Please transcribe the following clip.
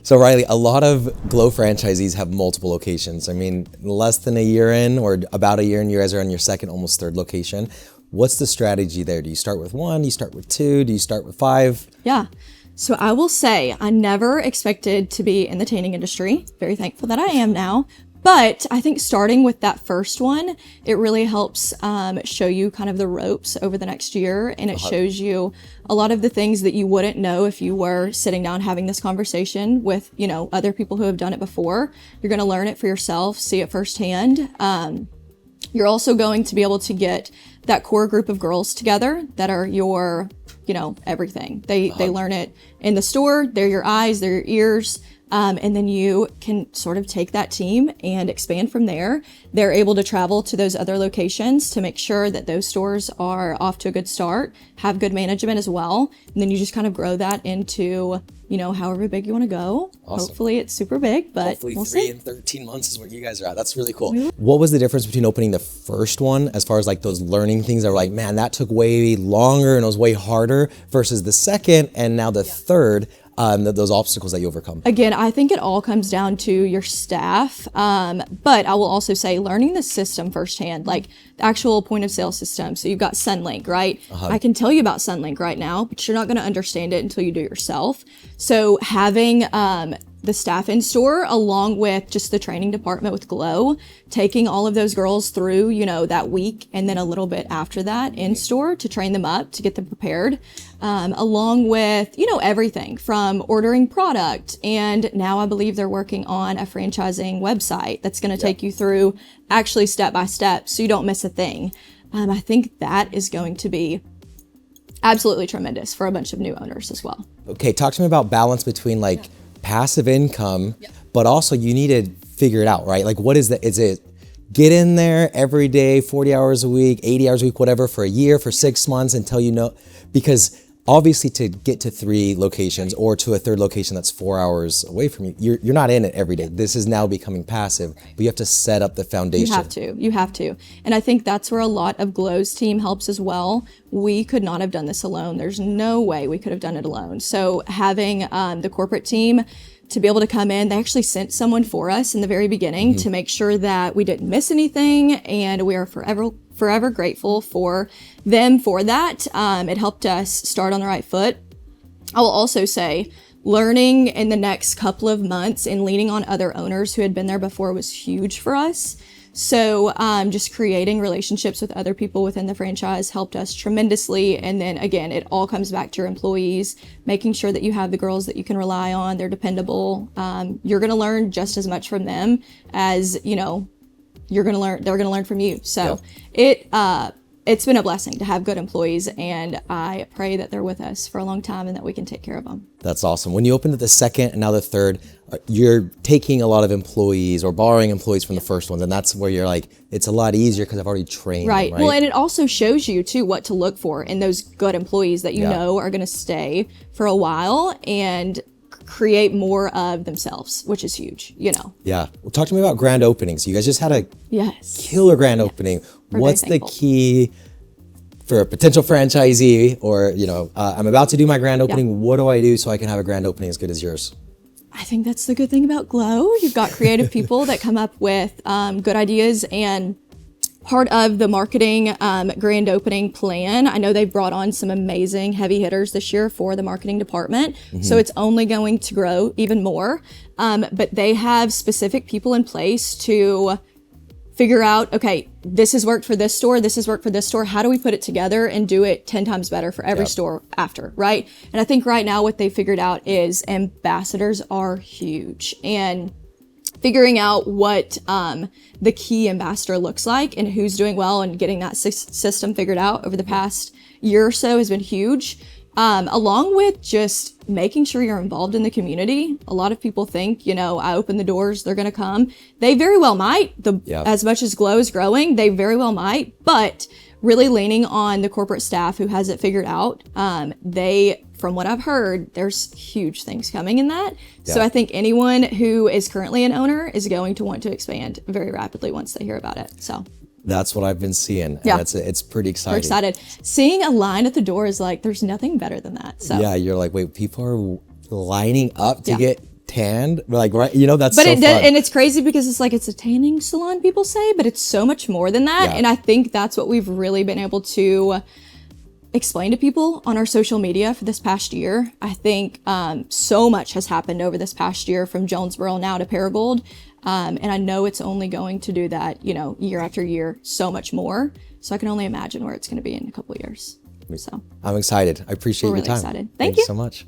So Riley, a lot of Glo franchisees have multiple locations. I mean, less than a year in, or about a year in, you guys are on your second, almost third location. What's the strategy there? Do you start with one? Do you start with two? Do you start with five? Yeah. So I will say I never expected to be in the tanning industry. Very thankful that I am now. But I think starting with that first one, it really helps show you kind of the ropes over the next year. And it shows you a lot of the things that you wouldn't know if you were sitting down having this conversation with, you know, other people who have done it before. You're going to learn it for yourself, see it firsthand. You're also going to be able to get that core group of girls together that are your, you know, everything. They learn it in the store. They're your eyes, they're your ears. And then you can sort of take that team and expand from there. They're able to travel to those other locations to make sure that those stores are off to a good start, have good management as well. And then you just kind of grow that into, you know, however big you want to go. Awesome. Hopefully it's super big, but hopefully we'll 3 see. and 13 months is what you guys are at. That's really cool. What was the difference between opening the first one as far as like those learning things that were like, man, that took way longer and it was way harder versus the second and now the third? Those obstacles that you overcome? Again, I think it all comes down to your staff. But I will also say learning the system firsthand, like the actual point of sale system. So you've got Sunlink, right? I can tell you about Sunlink right now, but you're not going to understand it until you do it yourself. So having the staff in store along with just the training department with Glo, taking all of those girls through, you know, that week and then a little bit after that in store to train them up, to get them prepared, along with, you know, everything from ordering product. And now I believe they're working on a franchising website that's going to take you through actually step by step so you don't miss a thing. I think that is going to be absolutely tremendous for a bunch of new owners as well. Okay, talk to me about balance between like passive income, but also you need to figure it out, right? Like what is is it get in there every day, 40 hours a week, 80 hours a week, whatever, for a year, for 6 months until you know, because obviously to get to 3 locations or to a third location that's 4 hours away from you, you're not in it every day. This is now becoming passive, but you have to set up the foundation. You have to. And I think that's where a lot of Glo's team helps as well. We could not have done this alone. There's no way we could have done it alone. So having the corporate team to be able to come in, they actually sent someone for us in the very beginning to make sure that we didn't miss anything. And we are forever grateful for them for that. It helped us start on the right foot. I will also say learning in the next couple of months and leaning on other owners who had been there before was huge for us. So just creating relationships with other people within the franchise helped us tremendously. And then again, it all comes back to your employees, making sure that you have the girls that you can rely on, they're dependable. You're going to learn just as much from them as, you know, they're going to learn from you. So it's been a blessing to have good employees, and I pray that they're with us for a long time and that we can take care of them. That's awesome. When you opened the second and now the third, you're taking a lot of employees or borrowing employees from the first ones, and that's where you're like, it's a lot easier because I've already trained them, right? Well, and it also shows you too what to look for in those good employees that you know are going to stay for a while and create more of themselves, which is huge, you know. Yeah. Well, talk to me about grand openings. You guys just had a killer grand opening. What's the key for a potential franchisee or, you know, I'm about to do my grand opening. What do I do so I can have a grand opening as good as yours? I think that's the good thing about Glo. You've got creative people that come up with good ideas, and part of the marketing grand opening plan, I know they've brought on some amazing heavy hitters this year for the marketing department. So it's only going to grow even more. But they have specific people in place to figure out, okay, this has worked for this store, this has worked for this store. How do we put it together and do it 10 times better for every store after, right? And I think right now what they figured out is ambassadors are huge. And figuring out what the key ambassador looks like and who's doing well and getting that system figured out over the past year or so has been huge, along with just making sure you're involved in the community. A lot of people think, you know, I open the doors, they're going to come. They very well might. As much as Glo is growing, they very well might, but really leaning on the corporate staff who has it figured out. From what I've heard, there's huge things coming in that. So I think anyone who is currently an owner is going to want to expand very rapidly once they hear about it. So that's what I've been seeing. And it's pretty exciting. We're excited. Seeing a line at the door is like, there's nothing better than that. So yeah, you're like, wait, people are lining up to get can, like, right, you know, that's But so it fun. and it's crazy because it's like it's a tanning salon, people say, but it's so much more than that. Yeah. And I think that's what we've really been able to explain to people on our social media for this past year. I think so much has happened over this past year from Jonesboro now to Paragould. And I know it's only going to do that, you know, year after year, so much more. So I can only imagine where it's going to be in a couple of years. So I'm excited. I appreciate we're your really time. excited. Thank Thank you so much.